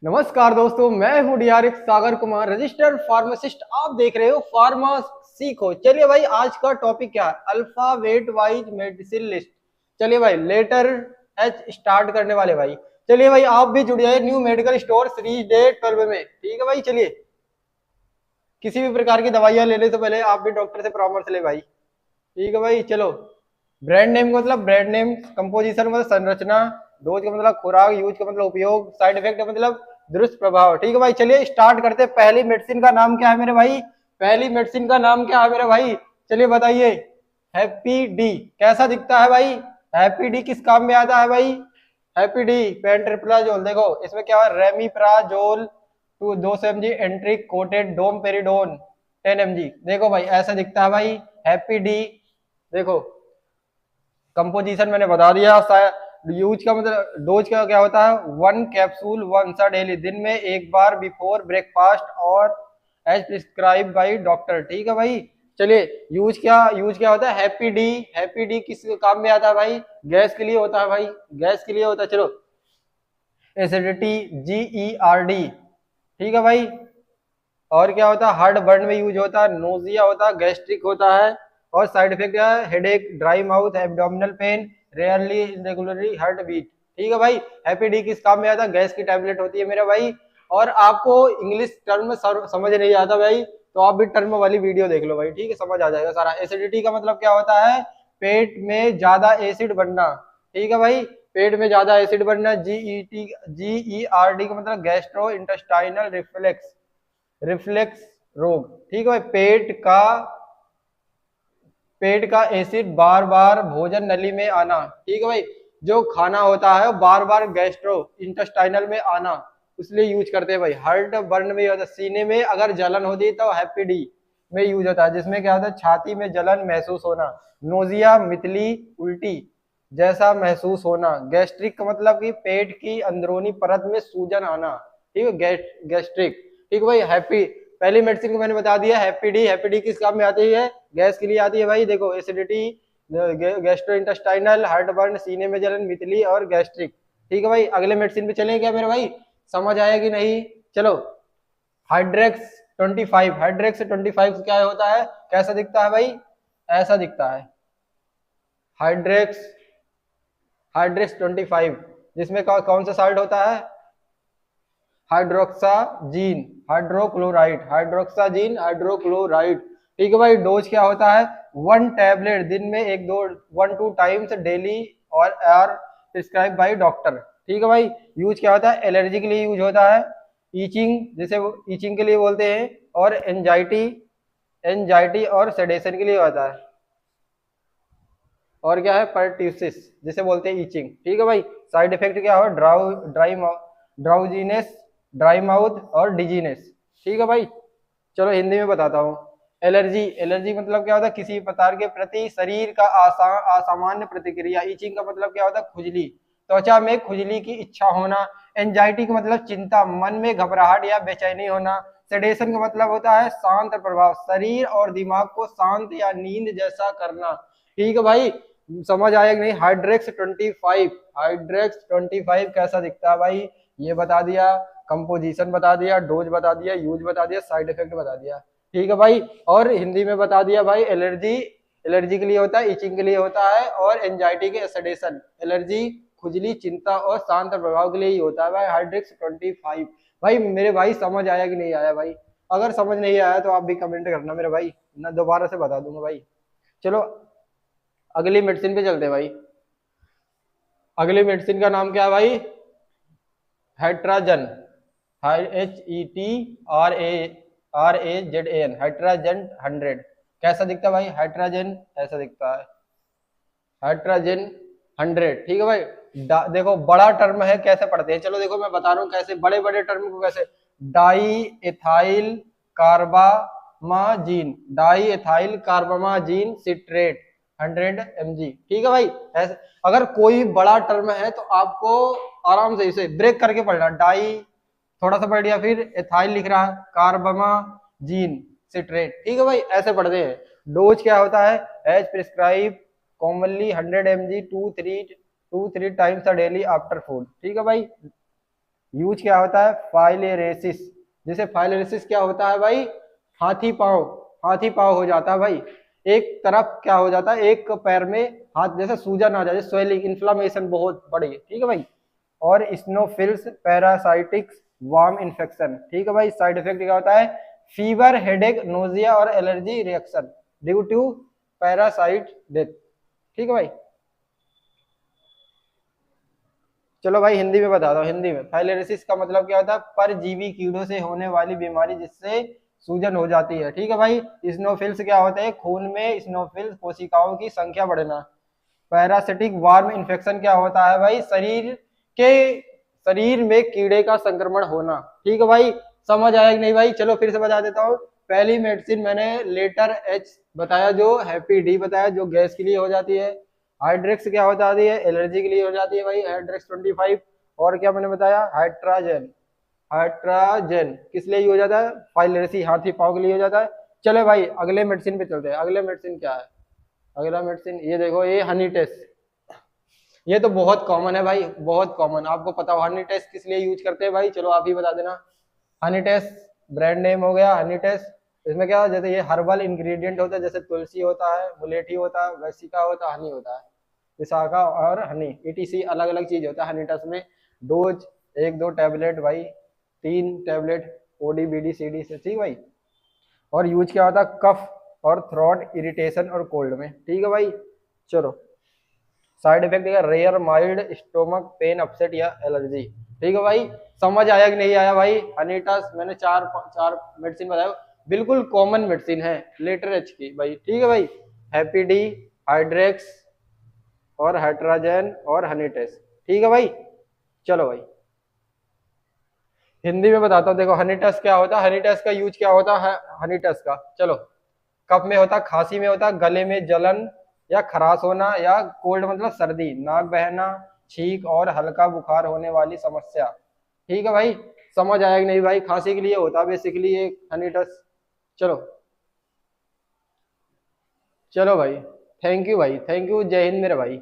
नमस्कार दोस्तों, मैं हूँ डीआरएक सागर कुमार, रजिस्टर्ड फार्मासिस्ट। आप देख रहे हो फार्मा सीखो। चलिए भाई, आज का टॉपिक क्या है? Alphabet wise medicine list. चलिए भाई, लेटर एच स्टार्ट करने वाले भाई। चलिए भाई, आप भी जुड़ जाइए new medical store series day 12 में। ठीक है भाई, चलिए। किसी भी प्रकार की दवाइयां लेने से पहले आप भी डॉक्टर से परामर्श ले भाई। ठीक है भाई, चलो। ब्रांड नेम का मतलब ब्रांड नेम, कंपोजिशन का मतलब संरचना, डोज का मतलब खुराक, यूज का मतलब उपयोग, साइड इफेक्ट का मतलब दुरुस्त प्रभाव। ठीक है भाई, चलिए स्टार्ट करते हैं। पहली मेडिसिन का नाम क्या है मेरे भाई? पहली मेडिसिन का नाम क्या है मेरे भाई? चलिए बताइए। Happy D. कैसा दिखता है भाई? हैप्पी डी किस काम में आता है भाई? Happi D pantoprazole. देखो इसमें क्या है, rabeprazole two 200 mg enteric coated domperidone 10 mg। देखो भाई ऐसा दिखता है भाई हैप्पी डी। देखो कंपोजिशन मैंने बता दिया। यूज का मतलब डोज का क्या होता है? 1 कैप्सूल वंस अ डेली, दिन में एक बार, बिफोर ब्रेकफास्ट और एज प्रिस्क्राइब बाई डॉक्टर। ठीक है भाई, चलिए। यूज क्या होता है? Happy D. हैप्पी डी किस काम में आता है भाई? गैस के लिए होता है भाई, गैस के लिए होता है। चलो, एसिडिटी, GERD। ठीक है भाई। और क्या होता है? हार्ट बर्न में यूज होता है, नोजिया होता है, गैस्ट्रिक होता है। और साइड इफेक्ट क्या है? Headache, dry mouth, abdominal pain, rarely irregularly heart beat. ठीक है भाई, हैप्पी डी किस काम में आता है? गैस की टैबलेट होती है मेरा भाई। और आपको इंग्लिश टर्म समझ नहीं आता भाई, तो आप भी टर्म वाली वीडियो देख लो भाई। ठीक है, समझ आ जाएगा सारा। एसिडिटी का मतलब क्या होता है? पेट में ज्यादा एसिड बनना। ठीक है भाई, पेट में ज्यादा एसिड बनना। GERD का मतलब गैस्ट्रो इंटेस्टाइनल रिफ्लेक्स, रिफ्लेक्स रोग। ठीक है भाई, पेट का एसिड बार बार भोजन नली में आना। ठीक है भाई, जो खाना होता है बार बार गैस्ट्रो इंटेस्टाइनल में आना, इसलिए यूज करते हैं भाई। हार्ट बर्न में होता है, सीने में अगर जलन होती है तो हैप्पी डी में यूज होता है, जिसमें क्या होता है? छाती में जलन महसूस होना, नोजिया, मितली, उल्टी जैसा महसूस होना। गैस्ट्रिक का मतलब कि पेट की अंदरूनी परत में सूजन आना। ठीक है, गैस्ट्रिक। ठीक है भाई, हैप्पी पहली मेडिसिन को मैंने बता दिया, हैप्पी डी। हैप्पी डी किस काम में आती है? गैस के लिए आती है भाई। देखो acidity, gastro intestinal, heart burn, सीने में जलन, मितली और गैस्ट्रिक। ठीक है भाई, अगले मेडिसिन पे चलें क्या मेरे भाई? समझ आया कि नहीं? चलो, हाइड्रेक्स 25। हाइड्रेक्स 25 क्या होता है? कैसा दिखता है भाई? ऐसा दिखता है हाइड्रेक्स। हाइड्रेक्स 25, जिसमें कौन सा साल्ट होता है? हाइड्रोक्साजीन हाइड्रोक्लोराइड, हाइड्रोक्साजीन हाइड्रोक्लोराइड। ठीक है भाई, डोज क्या होता है? 1 टैबलेट, दिन में एक दो, 1-2 टाइम्स डेली और आर प्रिस्क्राइब बाई डॉक्टर। ठीक है भाई, यूज क्या होता है? एलर्जी के लिए यूज होता है, ईचिंग, जिसे ईचिंग के लिए बोलते हैं, और एंजाइटी, एंजाइटी और सेडेशन के लिए होता है। और क्या है? परट्यूसिस, जिसे बोलते हैं ईचिंग। ठीक है भाई, साइड इफेक्ट क्या हो? ड्राउजीनेस, ड्राई माउथ और डिजीनेस। ठीक है भाई, चलो हिंदी में बताता हूँ। एलर्जी, एलर्जी मतलब क्या होता है? किसी प्रकार के प्रति शरीर का असामान्य प्रतिक्रिया। ईचिंग का मतलब क्या होता है? खुजली, त्वचा में खुजली की इच्छा होना। एंजाइटी का मतलब चिंता, मन में घबराहट या बेचैनी होना। सेडेशन का मतलब होता है शांत प्रभाव, शरीर और दिमाग को शांत या नींद जैसा करना। ठीक है भाई, समझ आया कि नहीं? हाइड्रेक्स 25। हाइड्रेक्स 25 कैसा दिखता है भाई? ये बता दिया, कंपोजिशन बता दिया, डोज बता दिया, यूज बता दिया, साइड इफेक्ट बता दिया। ठीक है भाई, और हिंदी में बता दिया भाई। एलर्जी, एलर्जी के लिए होता है, इचिंग के लिए होता है, और एंजाइटी के सेडेशन, एलर्जी, खुजली, चिंता और शांत प्रभाव के लिए ही होता है भाई हाइड्रेक्स 25। भाई मेरे भाई समझ आया कि नहीं आया भाई? अगर समझ नहीं आया तो आप भी कमेंट करना मेरे भाई, ना दोबारा से बता दूंगा भाई। चलो अगली मेडिसिन पे चलते हैं भाई। अगली मेडिसिन का नाम क्या है भाई? हाइट्राजन, HETRAZAN, हाइट्राजन 100। कैसा दिखता है भाई? हाइट्राजन ऐसा दिखता है, हाइट्राजन 100। ठीक है भाई, देखो बड़ा टर्म है, कैसे पढ़ते हैं? चलो देखो मैं बता रहा हूँ कैसे, बड़े बड़े टर्म को कैसे। Diethylcarbamazine, diethylcarbamazine citrate 100 mg। ठीक है भाई, ऐसे अगर कोई बड़ा टर्म है तो आपको आराम से इसे ब्रेक करके पढ़ना। डाई थोड़ा सा पढ़ लिया, फिर एथाइल लिख रहा है, कार्बामाजीन सिट्रेट। ठीक है भाई, ऐसे पढ़ते हैं। डोज क्या होता है? As prescribe commonly 100 mg 2-3 times a daily after food. ठीक है भाई, यूज क्या होता है, फाइलेरेसिस। जैसे फाइलेरेसिस क्या होता है भाई, हाथी पांव, हाथी पांव हो जाता है भाई, एक तरफ क्या हो जाता है, एक पैर में हाथ जैसे सूजन आ जाए, स्वेलिंग, इन्फ्लामेशन बहुत बड़ी, ठीक है भाई। और स्नोफिल्स, पैरासाइटिक्स, वार्म इन्फेक्शन, ठीक है भाई। साइड इफेक्ट क्या होता है, फीवर, हेडेक, नोजिया और allergy reaction due to parasite death, ठीक है भाई। चलो भाई हिंदी में बता दो, हिंदी में फाइलेरिसिस का मतलब क्या होता है, परजीवी कीड़ों से होने वाली बीमारी जिससे सूजन हो जाती है, ठीक है भाई। स्नोफिल्स क्या होते हैं, खून में स्नोफिल्स कोशिकाओं की संख्या बढ़ना। पैरासिटिक वार्म इन्फेक्शन क्या होता है भाई, के शरीर में कीड़े का संक्रमण होना, ठीक है भाई। समझ आया कि नहीं भाई, चलो फिर से बता देता हूँ। पहली मेडिसिन मैंने लेटर एच बताया, जो हैप्पी डी बताया, जो गैस के लिए हो जाती है। हाइड्रेक्स क्या होता है, एलर्जी के लिए हो जाती है भाई, हाइड्रेक्स 25। और क्या मैंने बताया, हाइड्राजेन, हाइड्राजेन किस लिए हो जाता है, फाइलेरिसी, हाथी पांव के लिए हो जाता है। चलो भाई अगले मेडिसिन पे चलते हैं। अगले मेडिसिन क्या है, अगला मेडिसिन ये देखो, ये हनी टेस्ट। ये तो बहुत कॉमन है भाई, बहुत कॉमन, आपको पता हो हनी टेस्ट किस लिए यूज करते हैं भाई, चलो आप ही बता देना। हनी टेस्ट ब्रांड नेम हो गया हनी टेस्ट। इसमें क्या, जैसे ये हर्बल इंग्रेडिएंट होता है, जैसे तुलसी होता है, मुलेठी होता है, वैसिका होता है, हनी होता है, विशाखा और हनी, ईटीसी अलग अलग चीज होता है हनी टेस्ट में। डोज 1-2 टैबलेट भाई, 3 टैबलेट ओडी बीडी सीडी से, ठीक भाई। और यूज क्या होता है, कफ और थ्रोट इरिटेशन और कोल्ड में, ठीक है भाई। चलो साइड इफेक्ट देगा, rare mild stomach pain, upset या एलर्जी, ठीक है भाई। समझ आया कि नहीं आया भाई, अनीटास मैंने चार चार मेडिसिन बताया, बिल्कुल कॉमन मेडिसिन है लेटर एच की भाई, ठीक है भाई। हैप्पी डी, हाइड्रेक्स और हाइड्राजेन और हनी टेस्ट, ठीक है भाई। चलो भाई हिंदी में बताता हूँ, देखो हनी टेस्ट क्या होता है, हनी टेस्ट का यूज क्या होता है, हनी टेस्ट का चलो, कफ में होता, खांसी में होता, गले में जलन या खराश होना, या कोल्ड मतलब सर्दी, नाक बहना, छींक और हल्का बुखार होने वाली समस्या, ठीक है भाई। समझ आया कि नहीं भाई, खांसी के लिए होता है बेसिकली ये हनी टेस्ट। चलो चलो भाई, थैंक यू भाई, थैंक यू, जय हिंद मेरे भाई।